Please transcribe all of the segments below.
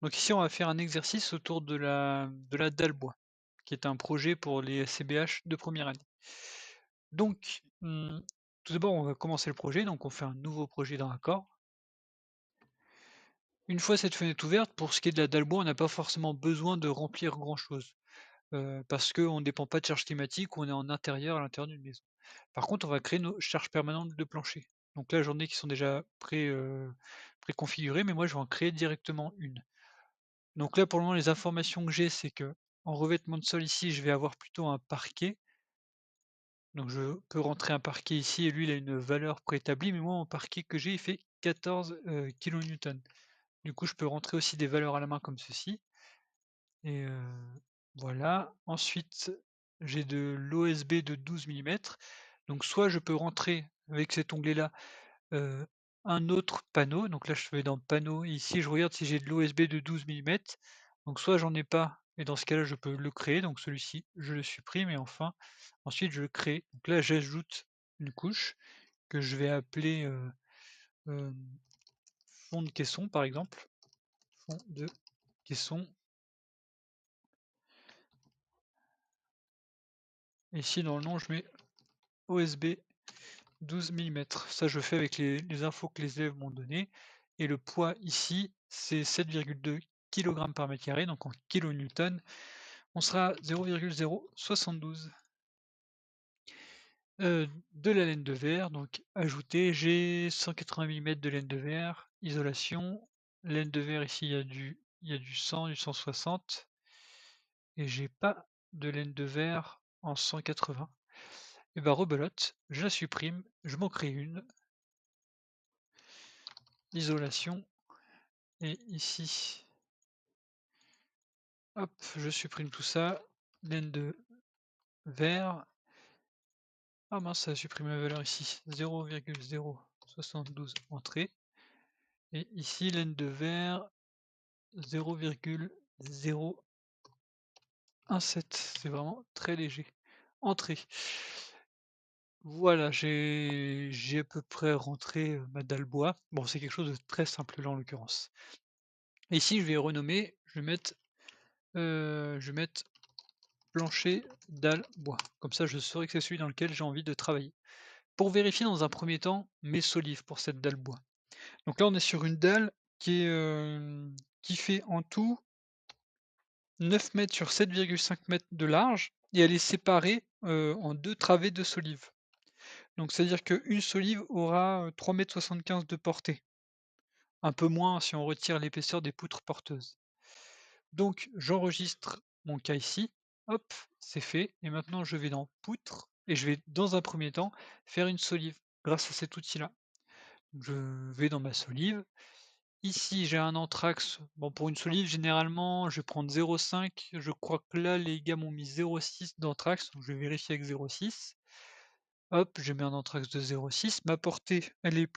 Donc ici, on va faire un exercice autour de la dalle bois, qui est un projet pour les SCBH de première année. Donc, tout d'abord, on va commencer le projet, donc on fait un nouveau projet dans Accord. Une fois cette fenêtre ouverte, pour ce qui est de la dalle bois, on n'a pas forcément besoin de remplir grand-chose, parce qu'on ne dépend pas de charge climatique, on est en intérieur, à l'intérieur d'une maison. Par contre, on va créer nos charges permanentes de plancher. Donc là, j'en ai qui sont déjà préconfigurées, mais moi, je vais en créer directement une. Donc là, pour le moment, les informations que j'ai, c'est que en revêtement de sol ici, je vais avoir plutôt un parquet. Donc je peux rentrer un parquet ici et lui, il a une valeur préétablie, mais moi, mon parquet que j'ai, il fait 14 kilonewtons. Du coup, je peux rentrer aussi des valeurs à la main comme ceci et voilà. Ensuite, j'ai de l'OSB de 12 millimètres. Donc soit je peux rentrer avec cet onglet-là, heu, un autre panneau. Donc là, je vais dans panneau, et ici, je regarde si j'ai de l'OSB de 12 millimètres. Donc soit j'en ai pas, et dans ce cas-là, je peux le créer. Donc celui-ci, je le supprime et enfin, ensuite je le crée. Donc là, j'ajoute une couche que je vais appeler, hem, fond de caisson, par exemple. Fond de caisson. Et ici, dans le nom, je mets OSB 12 millimètres. Ça, je fais avec les infos que les élèves m'ont données. Et le poids ici, c'est 7,2 kg par mètre carré, donc en kilonewton, on sera à 0,072. De la laine de verre, donc ajouter, j'ai 180 millimètres de laine de verre, isolation, laine de verre ici, il y a du 100, du 160, et j'ai pas de laine de verre en 180. Et bah rebelote, je la supprime, je m'en crée une, isolation, et ici, hop, je supprime tout ça, laine de verre. Ah mince, ça a supprimé la valeur ici, 0,072 entrée, et ici laine de verre 0,017, c'est vraiment très léger. Entrée. Voilà, j'ai à peu près rentré, ma dalle bois. Bon, c'est quelque chose de très simple là, en l'occurrence. Et ici, je vais renommer, je vais mettre plancher dalle bois. Comme ça, je saurai que c'est celui dans lequel j'ai envie de travailler. Pour vérifier dans un premier temps mes solives pour cette dalle bois. Donc là, on est sur une dalle qui fait en tout 9 mètres sur 7,5 mètres de large, et elle est séparée, en 2 travées de solives. Donc c'est-à-dire qu'une solive aura, 3,75 m de portée. Un peu moins si on retire l'épaisseur des poutres porteuses. Donc j'enregistre mon cas ici, hop, c'est fait, et maintenant je vais dans poutres et je vais dans un premier temps faire une solive grâce à cet outil-là. Je vais dans ma solive. Ici, j'ai un anthrax. Bon, pour une solive, généralement, je vais prendre 0,5. Je crois que là, les gars m'ont mis 0,6 d'anthrax, donc je vais vérifier avec 0,6. Hop, je mets un anthrax de 0,6. Ma portée, elle est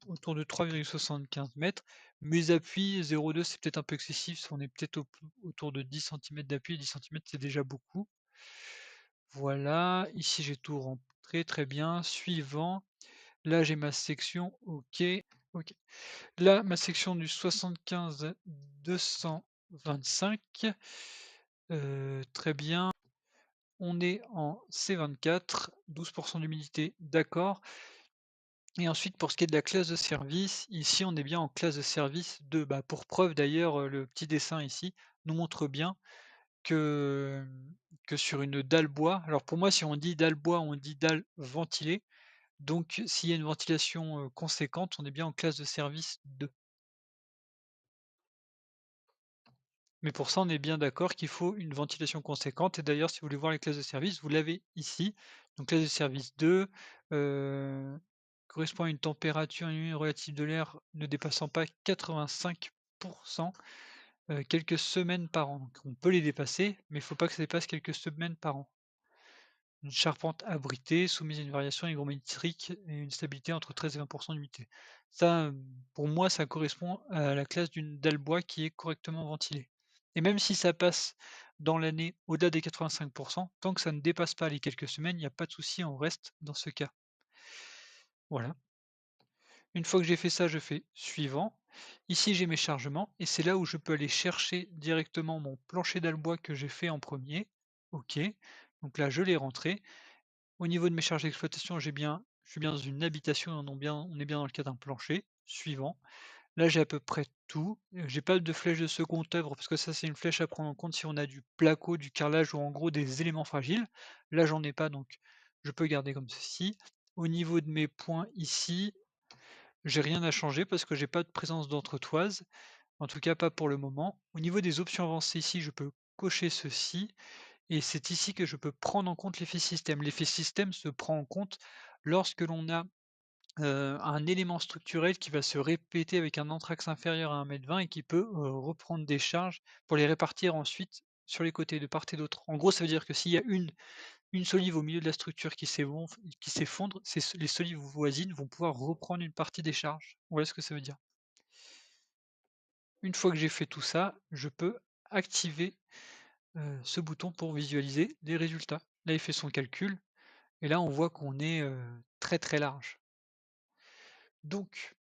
autour de 3,75 mètres. Mes appuis, 0,2, c'est peut-être un peu excessif. On est peut-être autour de 10 centimètres d'appui. 10 centimètres, c'est déjà beaucoup. Voilà, ici j'ai tout rentré, très bien. Suivant, là j'ai ma section, ok. Ok. Là, ma section du 75-225, très bien. On est en C24, 12 d'humidité, d'accord. Et ensuite, pour ce qui est de la classe de service, ici, on est bien en classe de service 2. Bah, pour preuve d'ailleurs, le petit dessin ici nous montre bien que, que sur une dalle bois, alors pour moi, si on dit dalle bois, on dit dalle ventilée. Donc s'il y a une ventilation, conséquente, on est bien en classe de service 2. Mais pour ça, on est bien d'accord qu'il faut une ventilation conséquente, et d'ailleurs, si vous voulez voir les classes de service, vous l'avez ici. Donc classe de service 2, heu, correspond à une température relative de l'air ne dépassant pas 85, quelques semaines par an. Donc on peut les dépasser, mais il ne faut pas que ça dépasse quelques semaines par an. Une charpente abritée, soumise à une variation hygrométrique et une stabilité entre 13 et 20 d'humidité. Ça, pour moi, ça correspond à la classe d'une dalle bois qui est correctement ventilée. Et même si ça passe dans l'année au-delà des 85, tant que ça ne dépasse pas les quelques semaines, il n'y a pas de souci, on reste dans ce cas. Voilà. Une fois que j'ai fait ça, je fais suivant. Ici, j'ai mes chargements et c'est là où je peux aller chercher directement mon plancher d'albois que j'ai fait en premier. OK, donc là, je l'ai rentré. Au niveau de mes charges d'exploitation, je suis bien dans une habitation, on est bien dans le cas d'un plancher. Suivant. Là, j'ai à peu près tout. J'ai pas de flèche de second œuvre parce que ça, c'est une flèche à prendre en compte si on a du placo, du carrelage ou en gros des éléments fragiles. Là, j'en ai pas, donc je peux garder comme ceci. Au niveau de mes points ici, j'ai rien à changer parce que j'ai pas de présence d'entretoise, en tout cas pas pour le moment. Au niveau des options avancées ici, je peux cocher ceci et c'est ici que je peux prendre en compte l'effet système. L'effet système se prend en compte lorsque l'on a un élément structurel qui va se répéter avec un anthrax inférieur à 1,20 m et qui peut, reprendre des charges pour les répartir ensuite sur les côtés de part et d'autre. En gros, ça veut dire que s'il y a une solive au milieu de la structure qui s'effondre, les solives voisines vont pouvoir reprendre une partie des charges. Voilà ce que ça veut dire. Une fois que j'ai fait tout ça, je peux activer, ce bouton pour visualiser les résultats. Là, il fait son calcul et là, on voit qu'on est, très, très large. Donc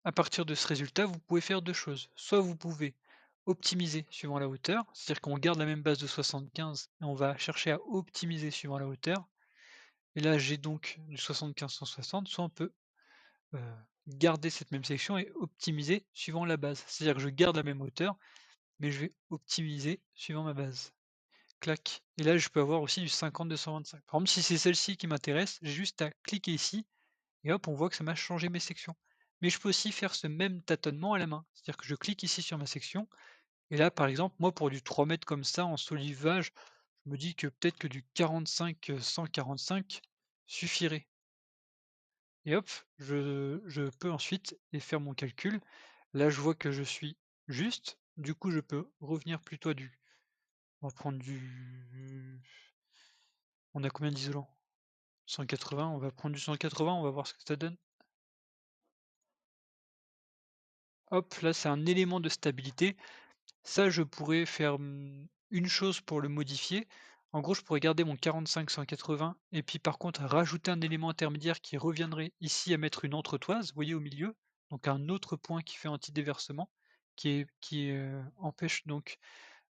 à partir de ce résultat, vous pouvez faire 2 choses. Soit vous pouvez optimiser suivant la hauteur, c'est-à-dire qu'on garde la même base de 75 et on va chercher à optimiser suivant la hauteur. Et là, j'ai donc du 75-160, soit on peut, heu, garder cette même section et optimiser suivant la base. C'est-à-dire que je garde la même hauteur, mais je vais optimiser suivant ma base. Clac, et là, je peux avoir aussi du 50-225. Par exemple, si c'est celle-ci qui m'intéresse, j'ai juste à cliquer ici et hop, on voit que ça m'a changé mes sections. Mais je peux aussi faire ce même tâtonnement à la main. C'est-à-dire que je clique ici sur ma section et là, par exemple, moi, pour du 3 mètres comme ça en solivage, je me dis que peut-être que du 45, 145 suffirait et hop, je peux ensuite et faire mon calcul. Là, je vois que je suis juste. Du coup, je peux revenir plutôt à du on va prendre du on a combien d'isolants? 180, on va prendre du 180, on va voir ce que ça donne. Hop, là, c'est un élément de stabilité. Ça, je pourrais faire, une chose pour le modifier. En gros, je pourrais garder mon 45-180 et puis par contre rajouter un élément intermédiaire qui reviendrait ici à mettre une entretoise, vous voyez au milieu? Donc un autre point qui fait anti-déversement, qui empêche donc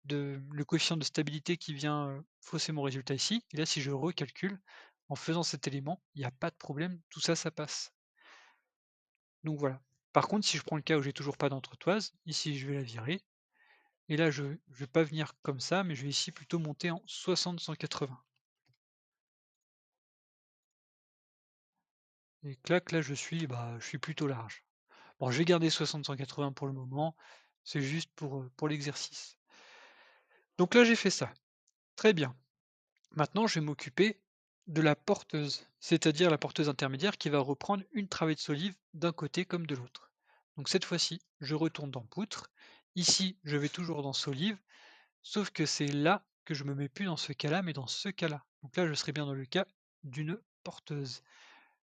de le coefficient de stabilité qui vient, fausser mon résultat ici. Et là, si je recalcule, en faisant cet élément, il y a pas de problème, tout ça, ça passe. Donc voilà. Par contre, si je prends le cas où j'ai toujours pas d'entretoise, ici je vais la virer. Et là, je vais pas venir comme ça, mais je vais ici plutôt monter en 60-180 et clac, là, je suis plutôt large. Bon, je vais garder 60-180 pour le moment, c'est juste pour l'exercice. Donc là, j'ai fait ça. Très bien. Maintenant, je vais m'occuper de la porteuse, c'est-à-dire la porteuse intermédiaire qui va reprendre une travée de solive d'un côté comme de l'autre. Donc cette fois-ci, je retourne dans poutre. Ici, je vais toujours dans solive. Sauf que c'est là que je me mets plus dans ce cas-là, mais dans ce cas-là. Donc là, je serais bien dans le cas d'une porteuse.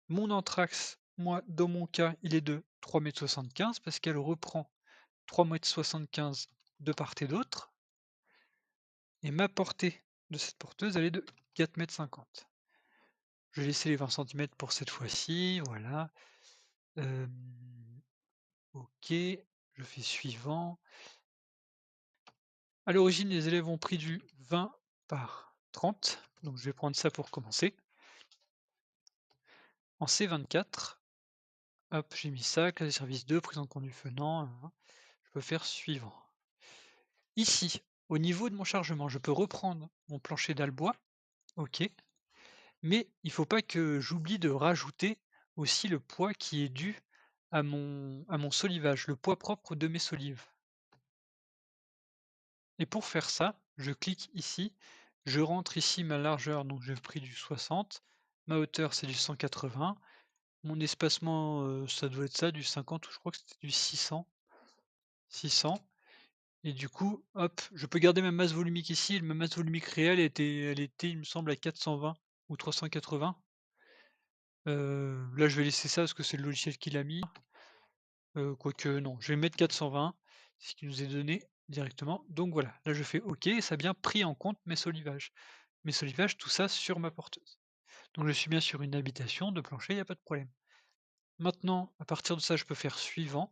Mon anthrax, moi, dans mon cas, il est de 3,75 m parce qu'elle reprend 3,75 m de part et d'autre. Et ma portée de cette porteuse, elle est de 4,50 m. Je vais laisser les 20 centimètres pour cette fois-ci, voilà. OK, je fais suivant. À l'origine, les élèves ont pris du 20 par 30, donc je vais prendre ça pour commencer. En C24, hop, j'ai mis ça, classe de service 2, prise en compte du venant, je peux faire suivant. Ici, au niveau de mon chargement, je peux reprendre mon plancher d'albois, OK, mais il ne faut pas que j'oublie de rajouter aussi le poids qui est dû à mon solivage, le poids propre de mes solives. Et pour faire ça, je clique ici, je rentre ici ma largeur, donc j'ai pris du 60, ma hauteur c'est du 180, mon espacement, ça doit être ça, du 50 ou je crois que c'était du 600 et du coup, hop, je peux garder ma masse volumique ici et ma masse volumique réelle elle était, il me semble, à 420 ou 380. Là, je vais laisser ça parce que c'est le logiciel qui l'a mis, quoique non, je vais mettre 420, c'est ce qui nous est donné directement. Donc voilà, là je fais OK et ça a bien pris en compte mes solivages. Mes solivages, tout ça sur ma porteuse. Donc je suis bien sur une habitation de plancher, il y a pas de problème. Maintenant, à partir de ça, je peux faire suivant.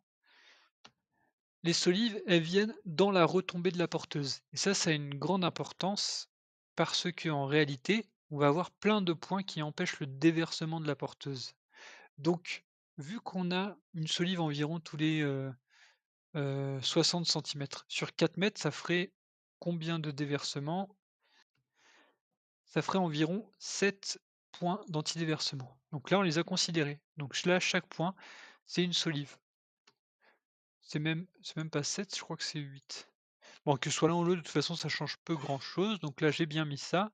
Les solives, elles viennent dans la retombée de la porteuse et ça a une grande importance parce qu'en réalité, on va avoir plein de points qui empêchent le déversement de la porteuse. Donc, vu qu'on a une solive environ tous les, 60 centimètres, sur 4 mètres, ça ferait combien de déversements? Ça ferait environ 7 points d'antidéversement. Donc là, on les a considérés. Donc là, chaque point, c'est une solive. C'est même pas 7, je crois que c'est 8. Bon, que ce soit l'un ou l'autre, de toute façon, ça change peu grand-chose. Donc là, j'ai bien mis ça.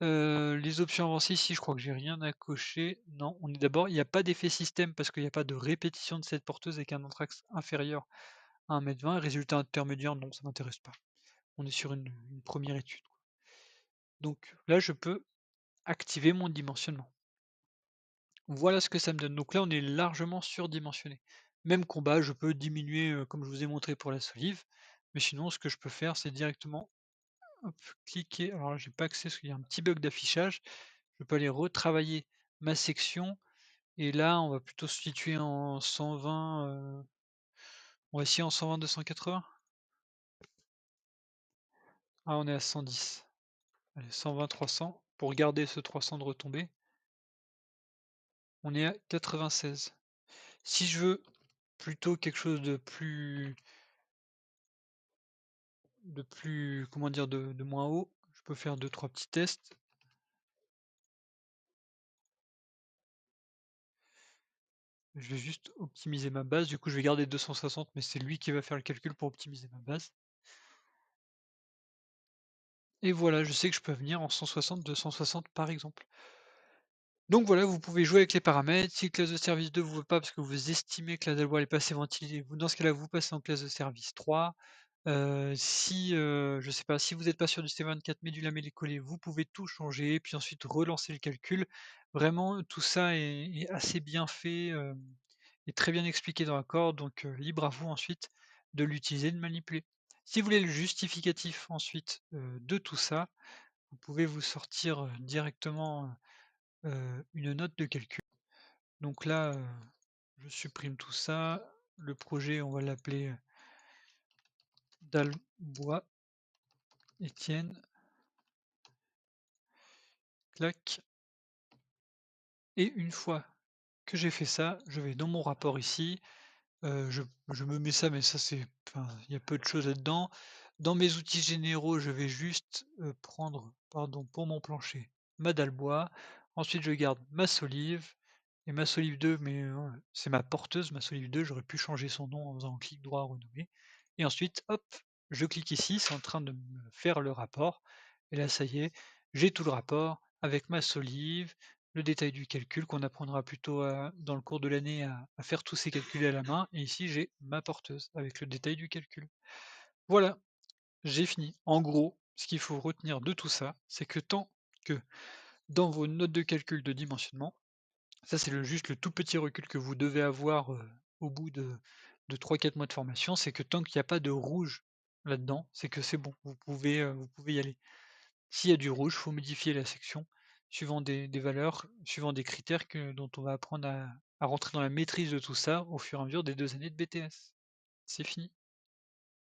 Les options avancées ici, je crois que j'ai rien à cocher. Non, on est d'abord il n'y a pas d'effet système parce qu'il n'y a pas de répétition de cette porteuse avec un anthrax inférieur à 1,20 m. Résultat intermédiaire, non, ça m'intéresse pas. On est sur une 1re étude, quoi. Donc là, je peux activer mon dimensionnement. Voilà ce que ça me donne. Donc là, on est largement surdimensionné. Même combat, je peux diminuer, comme je vous ai montré pour la solive, mais sinon ce que je peux faire, c'est directement, hop, cliquer. Alors là, j'ai pas accès parce qu'il y a un petit bug d'affichage. Je peux aller retravailler ma section et là, on va plutôt se situer en 120, on va essayer en 120-280? Ah, on est à 110. Allez, 120-300 pour garder ce 300 de retombée. On est à 96. Si je veux plutôt quelque chose de plus, comment dire? De moins haut, je peux faire deux trois petits tests. Je vais juste optimiser ma base, du coup je vais garder 260 mais c'est lui qui va faire le calcul pour optimiser ma base. Et voilà, je sais que je peux venir en 160-260 par exemple. Donc voilà, vous pouvez jouer avec les paramètres. Si classe de service 2 vous veut pas parce que vous estimez que la dalle est pas assez ventilée, vous dans ce cas-là, vous passez en classe de service 3. Si, je sais pas, si vous êtes pas sûr du C24 mais du lamellé-collé, vous pouvez tout changer, puis ensuite relancer le calcul. Vraiment, tout ça est assez bien fait, et très bien expliqué dans l'accord, donc libre à vous ensuite de l'utiliser, de le manipuler. Si vous voulez le justificatif ensuite, de tout ça, vous pouvez vous sortir, directement, une note de calcul. Donc là, je supprime tout ça. Le projet, on va l'appeler, Dalbois Étienne. Clac. Et une fois que j'ai fait ça, je vais dans mon rapport ici, je me mets ça, mais ça c'est enfin, il y a peu de choses là-dedans. Dans mes outils généraux, je vais juste, prendre, pardon, pour mon plancher, ma dalle bois. Ensuite, je garde ma solive et ma solive 2, mais, c'est ma porteuse, ma solive 2. J'aurais pu changer son nom en faisant un clic droit, renommer et ensuite, hop, je clique ici, c'est en train de me faire le rapport et là, ça y est, j'ai tout le rapport avec ma solive, le détail du calcul qu'on apprendra plutôt dans le cours de l'année à faire tous ces calculs à la main et ici j'ai ma porteuse avec le détail du calcul. Voilà, j'ai fini. En gros, ce qu'il faut retenir de tout ça, c'est que tant que dans vos notes de calcul de dimensionnement, ça c'est juste le tout petit recul que vous devez avoir, au bout de 3-4 mois de formation, c'est que tant qu'il n'y a pas de rouge là-dedans, c'est que c'est bon, vous pouvez y aller. S'il y a du rouge, il faut modifier la section suivant des valeurs, suivant des critères dont on va apprendre à rentrer dans la maîtrise de tout ça au fur et à mesure des 2 années de BTS. C'est fini.